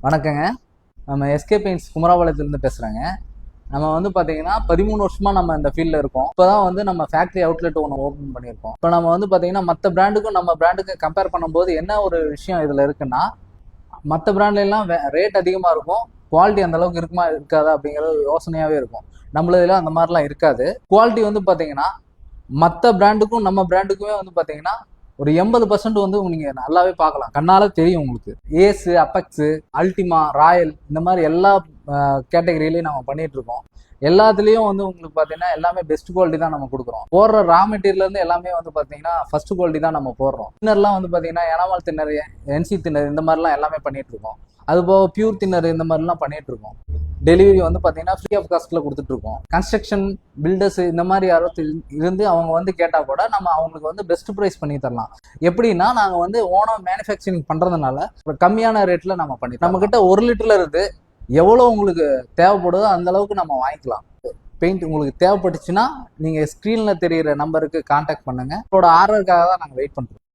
வணக்கங்க. நம்ம SK paints குமராபாளையத்துலேருந்து பேசுகிறேங்க. நம்ம வந்து பார்த்தீங்கன்னா 13 வருஷமாக நம்ம இந்த ஃபீல்டில் இருக்கோம். இப்போ தான் வந்து நம்ம ஃபேக்ட்ரி அவுட்லெட் ஒன்று ஓப்பன் பண்ணியிருக்கோம். இப்போ நம்ம வந்து பார்த்தீங்கன்னா மற்ற பிராண்டுக்கும் நம்ம பிராண்டுக்கும் கம்பேர் பண்ணும்போது என்ன ஒரு விஷயம் இதில் இருக்குன்னா, மற்ற பிராண்ட்லாம் ரேட் அதிகமாக இருக்கும், குவாலிட்டி அந்த அளவுக்கு இருக்குமா இருக்காதா அப்படிங்கிற யோசனையாகவே இருக்கும். நம்மளதுல அந்த மாதிரிலாம் இருக்காது. குவாலிட்டி வந்து பார்த்தீங்கன்னா மற்ற பிராண்டுக்கும் நம்ம பிராண்டுக்குமே வந்து பார்த்தீங்கன்னா ஒரு 80% வந்து நீங்க நல்லாவே பார்க்கலாம், கண்ணால தெரியும் உங்களுக்கு. ஏசு, அப்பெக்ஸு, அல்டிமா, ராயல் இந்த மாதிரி எல்லா கேட்டகரியிலையும் நம்ம பண்ணிட்டு இருக்கோம். எல்லாத்துலேயும் வந்து உங்களுக்கு பார்த்தீங்கன்னா எல்லாமே பெஸ்ட் குவாலிட்டி தான் நம்ம கொடுக்குறோம். போடுற ரா மெட்டீரியல்லேருந்து எல்லாமே வந்து பார்த்தீங்கன்னா ஃபர்ஸ்ட் குவாலிட்டி தான் நம்ம போடுறோம். தின்னர்லாம் வந்து பார்த்தீங்கன்னா எனாமல் தின்னர், என்சி தின்னர் இந்த மாதிரிலாம் எல்லாமே பண்ணிட்டு இருக்கோம். அது போக பியூர் தின்னர் இந்த மாதிரிலாம் பண்ணிட்டு இருக்கோம். டெலிவரி வந்து பார்த்தீங்கன்னா ஃப்ரீ ஆஃப் காஸ்ட்டில் கொடுத்துட்ருக்கோம். கன்ஸ்ட்ரக்ஷன் பில்டர்ஸ் இந்த மாதிரி யாராவது இருந்து அவங்க வந்து கேட்டால் கூட நம்ம அவங்களுக்கு வந்து பெஸ்ட் ப்ரைஸ் பண்ணி தரலாம். எப்படின்னா நாங்கள் வந்து ஓனாக மேனுஃபேக்சரிங் பண்ணுறதுனால கம்மியான ரேட்டில் நம்ம பண்ணி நம்மக்கிட்ட 1 லிட்டரில் இருந்து எவ்வளோ உங்களுக்கு தேவைப்படுதோ அந்த அளவுக்கு நம்ம வாங்கிக்கலாம். பெயிண்ட் உங்களுக்கு தேவைப்பட்டுச்சுன்னா நீங்கள் ஸ்க்ரீனில் தெரிகிற நம்பருக்கு கான்டாக்ட் பண்ணுங்கள். உங்களோட ஆர்டருக்காக தான் நாங்கள் வெயிட் பண்ணுறோம்.